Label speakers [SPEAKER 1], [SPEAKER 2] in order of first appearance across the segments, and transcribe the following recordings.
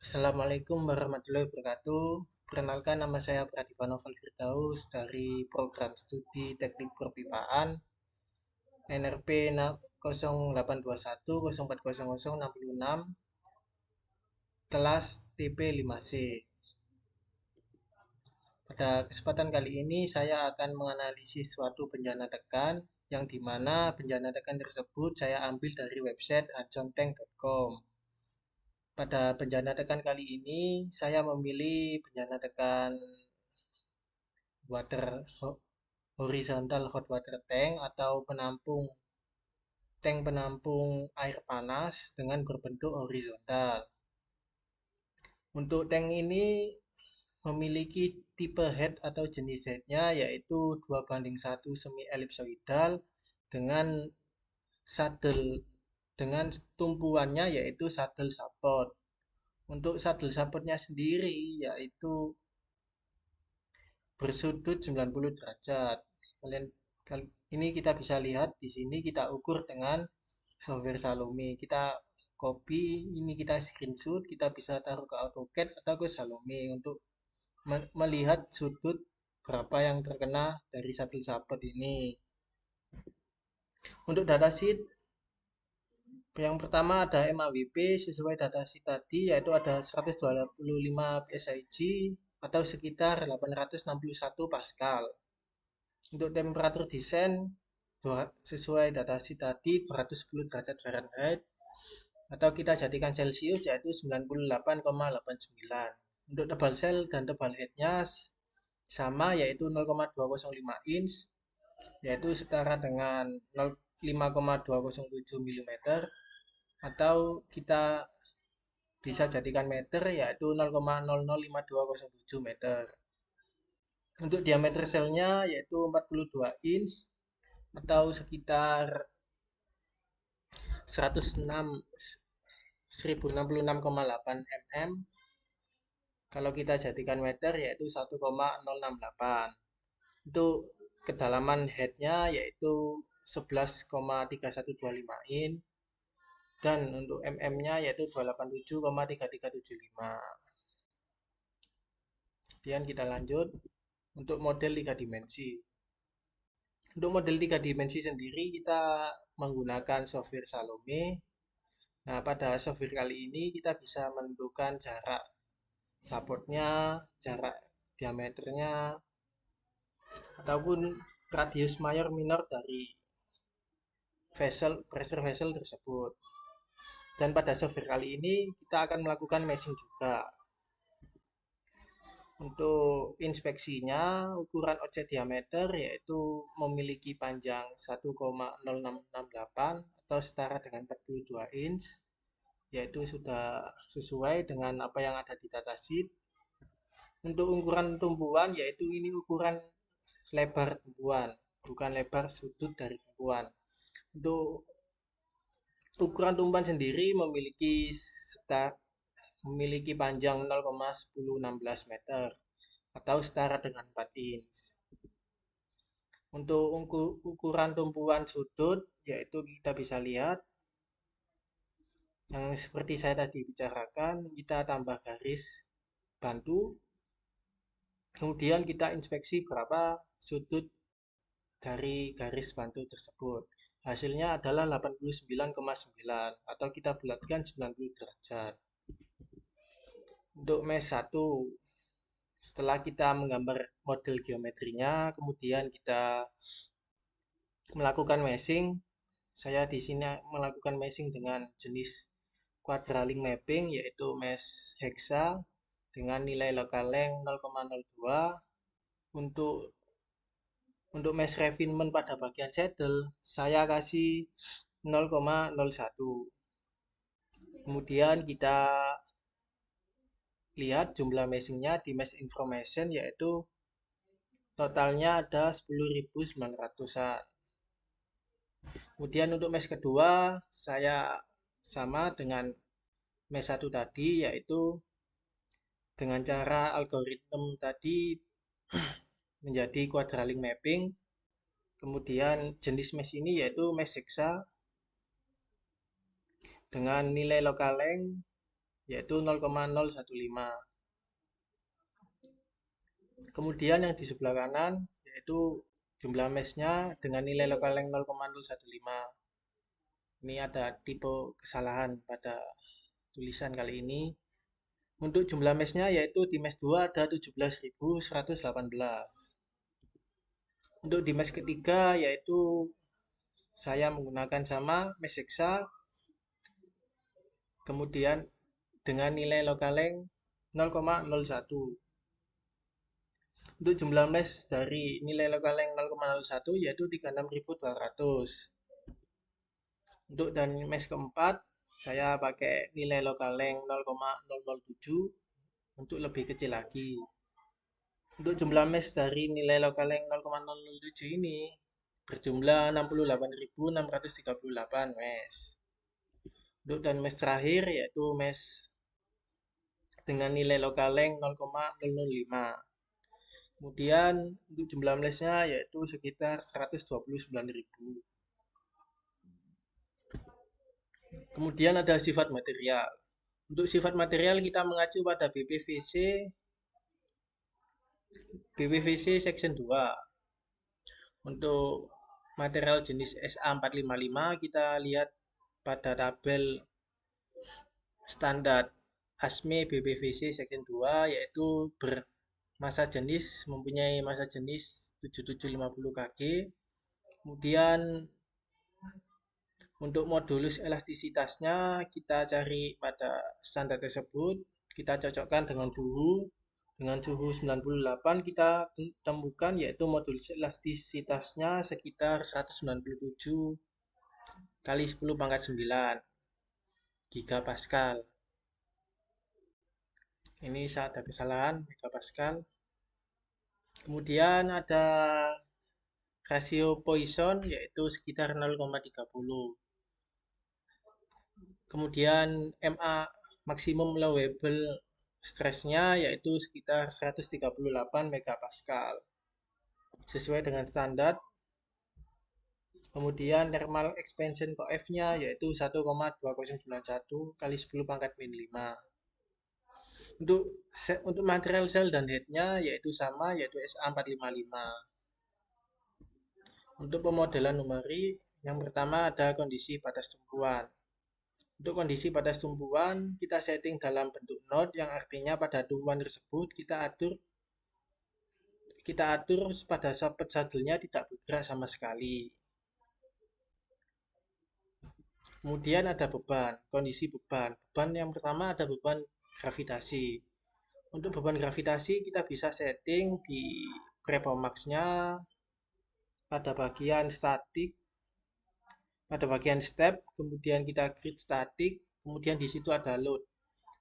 [SPEAKER 1] Assalamualaikum warahmatullahi wabarakatuh. Perkenalkan, nama saya Pradipa Novel Firdaus dari program studi teknik perpipaan NRP 0821 0400 66 kelas TP 5C. Pada kesempatan kali ini saya akan menganalisis suatu bencana tekan yang dimana bencana tekan tersebut saya ambil dari website acontank.com. Pada bencana tekan kali ini, saya memilih bencana tekan water horizontal hot water tank atau tank penampung air panas dengan berbentuk horizontal. Untuk tank ini memiliki tipe head atau jenis headnya yaitu 2:1 semi elipsoidal dengan saddle dengan tumpuannya yaitu saddle support. Untuk saddle supportnya sendiri yaitu bersudut 90 derajat. Kalian ini kita bisa lihat di sini kita ukur dengan software Salome. Kita copy, ini kita screenshot, kita bisa taruh ke AutoCAD atau ke Salome untuk melihat sudut berapa yang terkena dari saddle support ini. Untuk datasheet yang pertama ada MAWP sesuai datasheet tadi yaitu ada 125 PSIG atau sekitar 861 Pascal. Untuk temperatur desain sesuai datasheet tadi 210 derajat Fahrenheit atau kita jadikan Celcius yaitu 98,89. Untuk tebal sel dan tebal headnya sama yaitu 0,205 inch yaitu setara dengan 5,207 mm atau kita bisa jadikan meter yaitu 0,005207 meter. Untuk diameter selnya yaitu 42 inch atau sekitar 1066,8 mm. Kalau kita jadikan meter yaitu 1,068. Untuk kedalaman headnya yaitu 11,3125 in dan untuk mm-nya yaitu 287,3375. Kemudian kita lanjut untuk model 3 dimensi. Untuk model 3 dimensi sendiri kita menggunakan software Salome. Nah, pada software kali ini kita bisa menentukan jarak supportnya, jarak diameternya, ataupun radius mayor minor dari pressure vessel tersebut. Dan pada software kali ini kita akan melakukan meshing juga. Untuk inspeksinya, ukuran objek diameter yaitu memiliki panjang 1,0668 atau setara dengan 42 inch, yaitu sudah sesuai dengan apa yang ada di datasheet. Untuk ukuran tumpuan yaitu ini ukuran lebar tumpuan, bukan lebar sudut dari tumpuan. Untuk ukuran tumpuan sendiri memiliki panjang 0,1016 meter atau setara dengan 4 inch. Untuk ukuran tumpuan sudut yaitu kita bisa lihat yang seperti saya tadi bicarakan, kita tambah garis bantu, kemudian kita inspeksi berapa sudut dari garis bantu tersebut. Hasilnya adalah 89,9 atau kita bulatkan 90 derajat. Untuk mesh 1, setelah kita menggambar model geometrinya, kemudian kita melakukan meshing. Saya di sini melakukan meshing dengan jenis quadralink mapping yaitu mesh hexa dengan nilai local length 0,02. Untuk mesh refinement pada bagian saddle saya kasih 0,01. Kemudian kita lihat jumlah meshingnya di mesh information yaitu totalnya ada 10.900-an. Kemudian untuk mesh kedua saya sama dengan mesh 1 tadi yaitu dengan cara algoritma tadi menjadi quadralink mapping. Kemudian jenis mesh ini yaitu mesh hexa dengan nilai local length yaitu 0,015. Kemudian yang di sebelah kanan yaitu jumlah meshnya dengan nilai lokal length 0,015. Ini ada tipe kesalahan pada tulisan kali ini. Untuk jumlah meshnya yaitu di mesh 2 ada 17.118. Untuk di mesh ketiga yaitu saya menggunakan sama mesh hexa, kemudian dengan nilai lokal length 0,01. Untuk jumlah mesh dari nilai lokal length 0,01 yaitu 36.200. Untuk dan mesh keempat saya pakai nilai lokal length 0,007 untuk lebih kecil lagi. Untuk jumlah mesh dari nilai lokal length 0,007 ini berjumlah 68.638 mesh. Untuk dan mesh terakhir yaitu mesh dengan nilai lokal length 0,005. Kemudian untuk jumlah meshnya yaitu sekitar 129.000. Kemudian ada sifat material. Untuk sifat material kita mengacu pada BPVC section 2. Untuk material jenis SA455 kita lihat pada tabel standar ASME BPVC section 2 yaitu mempunyai massa jenis 7750 kg. Kemudian untuk modulus elastisitasnya kita cari pada standar tersebut, kita cocokkan dengan suhu. Dengan suhu 98 kita temukan yaitu modulus elastisitasnya sekitar 197 kali 10 pangkat 9 gigapascal. Ini ada kesalahan megapascal. Kemudian ada rasio Poisson yaitu sekitar 0,30. Kemudian MA maksimum allowable stressnya yaitu sekitar 138 megapascal sesuai dengan standar. Kemudian thermal expansion coef-nya yaitu 1,2091 kali 10 pangkat min 5. Untuk material cell dan headnya yaitu sama yaitu SA455. Untuk pemodelan numerik yang pertama ada kondisi batas tumpuan. Untuk kondisi batas tumpuan kita setting dalam bentuk node yang artinya pada tumpuan tersebut kita atur pada support saddle-nya tidak bergerak sama sekali. Kemudian ada beban, kondisi beban. Beban yang pertama ada beban gravitasi. Untuk beban gravitasi kita bisa setting di Prepomax-nya pada bagian statik, pada bagian step, kemudian kita grid statik, kemudian di situ ada load.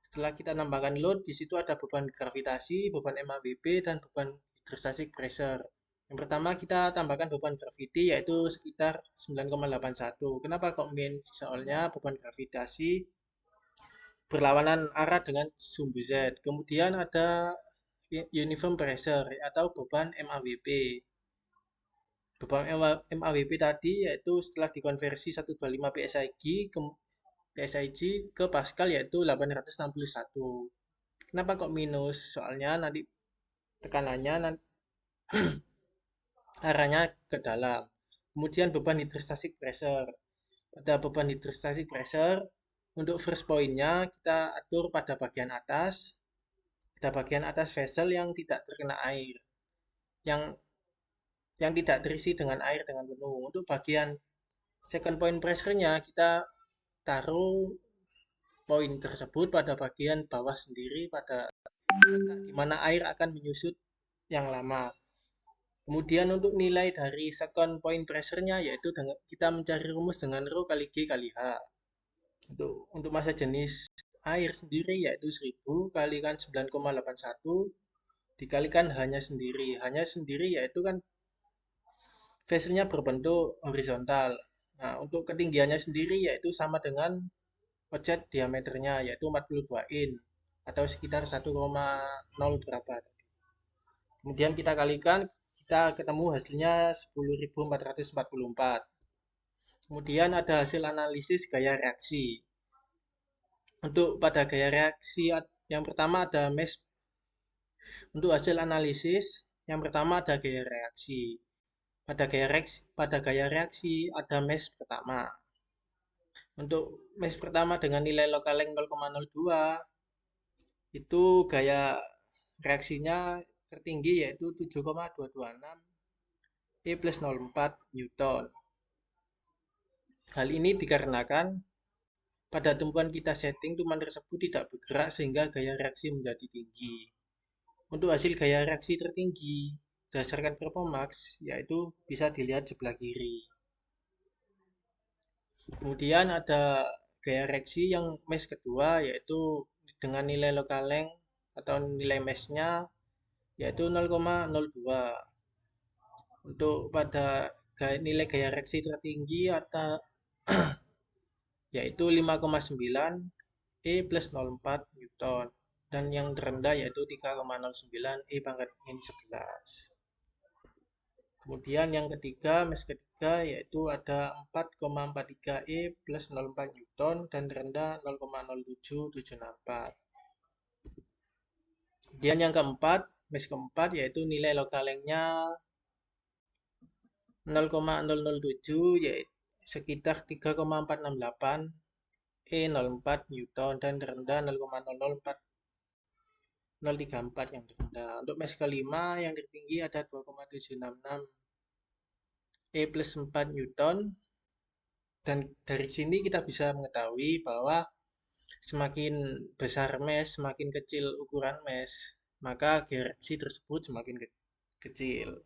[SPEAKER 1] Setelah kita tambahkan load, di situ ada beban gravitasi, beban MABB, dan beban hydrostatic pressure. Yang pertama kita tambahkan beban graviti yaitu sekitar 9,81. Kenapa kok min? Soalnya beban gravitasi berlawanan arah dengan sumbu Z. Kemudian ada uniform pressure atau beban MABP. Beban MABP tadi yaitu setelah dikonversi 125 PSIG ke Pascal yaitu 861. Kenapa kok minus? Soalnya nanti tekanannya arahnya ke dalam. Kemudian beban hydrostatic pressure. Pada beban hydrostatic pressure untuk first point-nya kita atur pada bagian atas. Pada bagian atas vessel yang tidak terkena air. Yang tidak terisi dengan air dengan penuh. Untuk bagian second point pressure-nya kita taruh poin tersebut pada bagian bawah sendiri pada di mana air akan menyusut yang lama. Kemudian untuk nilai dari second point pressure-nya yaitu kita mencari rumus dengan rho kali G kali H. Untuk massa jenis air sendiri yaitu 1000 kalikan 9,81 dikalikan hanya sendiri. Hanya sendiri yaitu kan vessel-nya berbentuk horizontal. Nah, untuk ketinggiannya sendiri yaitu sama dengan objek diameternya yaitu 42 in atau sekitar 1,0 berapa. Kemudian kita kalikan, kita ketemu hasilnya 10.444. Kemudian ada hasil analisis gaya reaksi. Untuk pada gaya reaksi yang pertama ada mesh. Untuk hasil analisis yang pertama ada gaya reaksi. Pada gaya reaksi ada mesh pertama. Untuk mesh pertama dengan nilai lokal length 0,02 itu gaya reaksinya tertinggi yaitu 7,226 E plus 0,4 Newton. Hal ini dikarenakan pada tumpuan kita setting tumpuan tersebut tidak bergerak sehingga gaya reaksi menjadi tinggi. Untuk hasil gaya reaksi tertinggi berdasarkan Performax yaitu bisa dilihat sebelah kiri. Kemudian ada gaya reaksi yang mesh kedua yaitu dengan nilai local length atau nilai meshnya yaitu 0,02. Untuk pada nilai gaya reaksi tertinggi atau yaitu 5,9 E plus 0,4 Newton dan yang terendah yaitu 3,09 E pangkat min 11. Kemudian yang ketiga, mesh ketiga yaitu ada 4,43 E plus 0,4 Newton dan terendah 0,07764. Kemudian yang keempat, mesh keempat yaitu nilai lokal length-nya 0,007 yaitu sekitar 3,468 E04 Newton dan terendah 0,034 yang terendah. Untuk mesh kelima yang tertinggi ada 2,766 E plus 4 Newton dan dari sini kita bisa mengetahui bahwa semakin besar mesh, semakin kecil ukuran mesh, maka reaksi tersebut semakin kecil.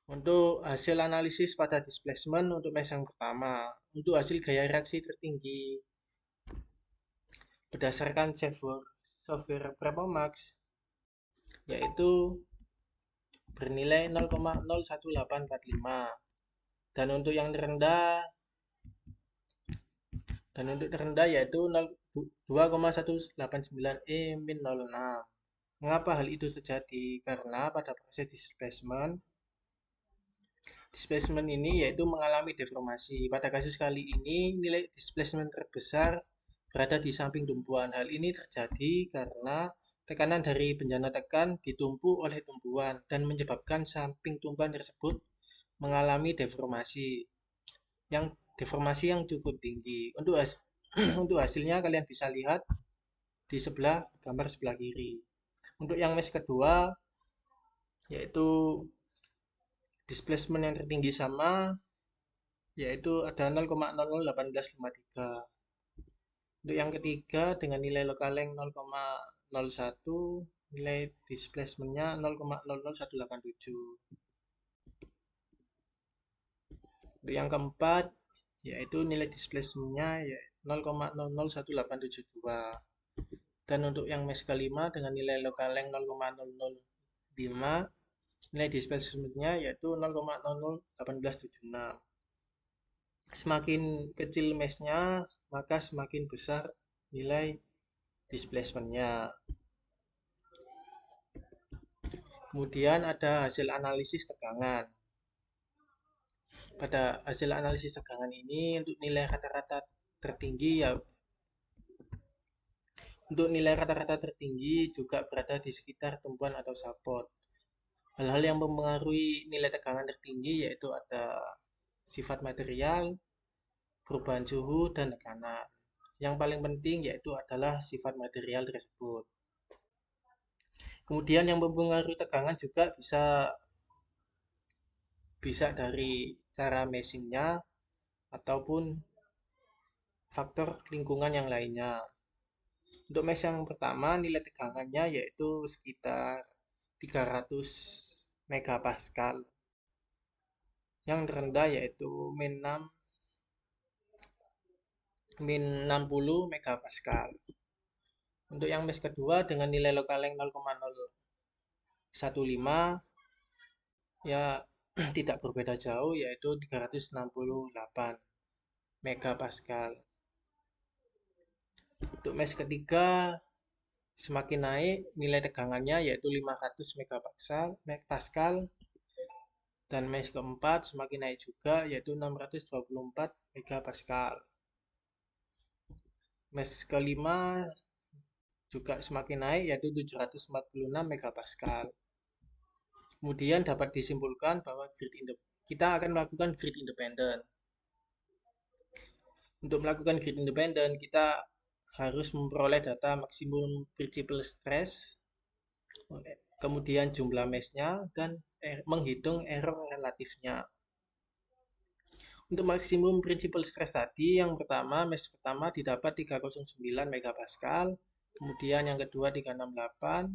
[SPEAKER 1] Untuk hasil analisis pada displacement untuk mesh yang pertama, untuk hasil gaya reaksi tertinggi berdasarkan software Performax yaitu bernilai 0,01845 dan untuk yang terendah yaitu 2,189 E min 06. Mengapa hal itu terjadi? Karena pada proses displacement ini yaitu mengalami deformasi. Pada kasus kali ini nilai displacement terbesar berada di samping tumpuan. Hal ini terjadi karena tekanan dari bencana tekan ditumpu oleh tumpuan dan menyebabkan samping tumpuan tersebut mengalami deformasi yang cukup tinggi. Untuk hasilnya kalian bisa lihat di gambar sebelah kiri. Untuk yang mesh kedua yaitu displacement yang tertinggi sama yaitu ada 0,001853. Untuk yang ketiga dengan nilai local length 0,01 nilai displacementnya 0,00187. Untuk yang keempat yaitu nilai displacementnya 0,001872 dan untuk yang mesh kelima dengan nilai local length 0,005 nilai displacementnya yaitu 0,001876. Semakin kecil meshnya maka semakin besar nilai displacementnya. Kemudian ada hasil analisis tegangan. Pada hasil analisis tegangan ini untuk nilai rata-rata tertinggi juga berada di sekitar tumpuan atau support. Hal-hal yang mempengaruhi nilai tegangan tertinggi yaitu ada sifat material, perubahan suhu, dan tekanan. Yang paling penting yaitu adalah sifat material tersebut. Kemudian yang mempengaruhi tegangan juga bisa dari cara meshingnya ataupun faktor lingkungan yang lainnya. Untuk mesh yang pertama nilai tegangannya yaitu sekitar 300 megapascal. Yang terendah yaitu min 60 megapascal. Untuk yang mesh kedua dengan nilai lokal length 0,015 ya tidak berbeda jauh yaitu 368 megapascal. Untuk mesh ketiga semakin naik nilai tegangannya yaitu 500 megapascal dan mesh keempat semakin naik juga yaitu 624 megapascal. Mesh kelima juga semakin naik yaitu 746 megapascal. Kemudian dapat disimpulkan bahwa kita akan melakukan grid independen. Untuk melakukan grid independen, kita harus memperoleh data maksimum principal stress, kemudian jumlah meshnya, dan menghitung error relatifnya. Untuk maksimum principal stress tadi, yang pertama, mesh pertama didapat 309 megapascal, kemudian yang kedua 368,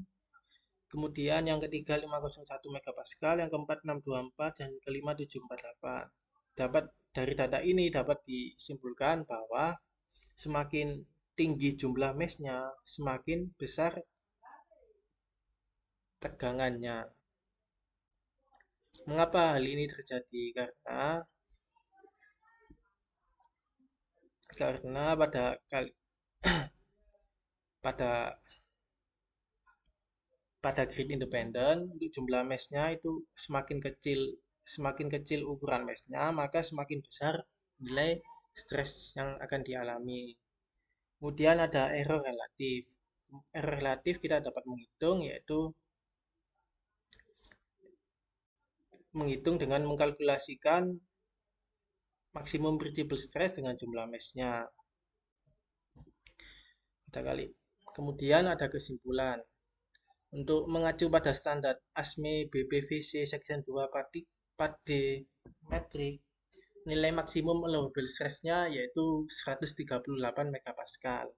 [SPEAKER 1] kemudian yang ketiga 501 megapascal, yang keempat 624, dan kelima 748. Dari data ini dapat disimpulkan bahwa semakin tinggi jumlah meshnya, semakin besar tegangannya. Mengapa hal ini terjadi? Karena pada grid independen untuk jumlah meshnya itu semakin kecil ukuran meshnya, maka semakin besar nilai stres yang akan dialami. Kemudian ada error relatif. Error relatif kita dapat menghitung dengan mengkalkulasikan maksimum principal stress dengan jumlah meshnya. Kemudian ada kesimpulan. Untuk mengacu pada standar ASME BPVC Section 2 Part D metrik, nilai maksimum allowable stress-nya yaitu 138 megapascal.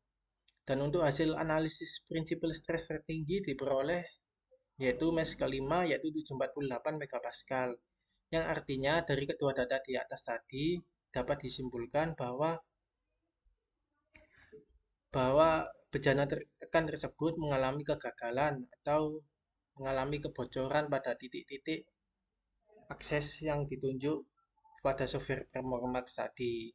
[SPEAKER 1] Dan untuk hasil analisis principal stress tertinggi diperoleh yaitu mesh kelima yaitu 748 megapascal. Yang artinya dari kedua data di atas tadi dapat disimpulkan bahwa bejana tekan tersebut mengalami kegagalan atau mengalami kebocoran pada titik-titik akses yang ditunjuk pada software performance tadi.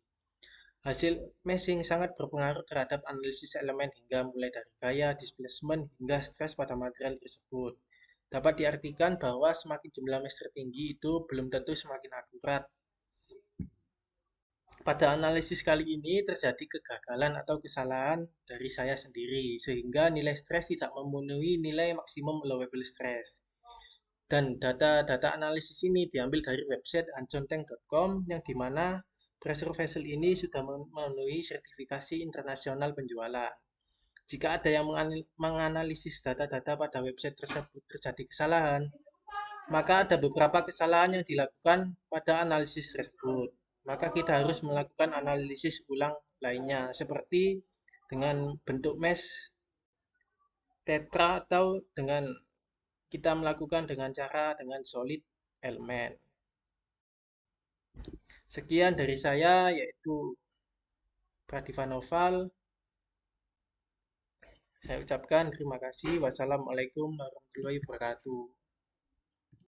[SPEAKER 1] Hasil meshing sangat berpengaruh terhadap analisis elemen hingga mulai dari gaya, displacement, hingga stres pada material tersebut. Dapat diartikan bahwa semakin jumlah mesh tertinggi itu belum tentu semakin akurat. Pada analisis kali ini terjadi kegagalan atau kesalahan dari saya sendiri, sehingga nilai stres tidak memenuhi nilai maksimum allowable stress. Dan data analisis ini diambil dari website anconteng.com yang dimana pressure vessel ini sudah memenuhi sertifikasi internasional penjualan. Jika ada yang menganalisis data-data pada website tersebut terjadi kesalahan, maka ada beberapa kesalahan yang dilakukan pada analisis tersebut. Maka kita harus melakukan analisis ulang lainnya, seperti dengan bentuk mesh tetra atau dengan kita melakukan dengan solid element. Sekian dari saya, yaitu Pradiva Noval. Saya ucapkan terima kasih. Wassalamualaikum warahmatullahi wabarakatuh.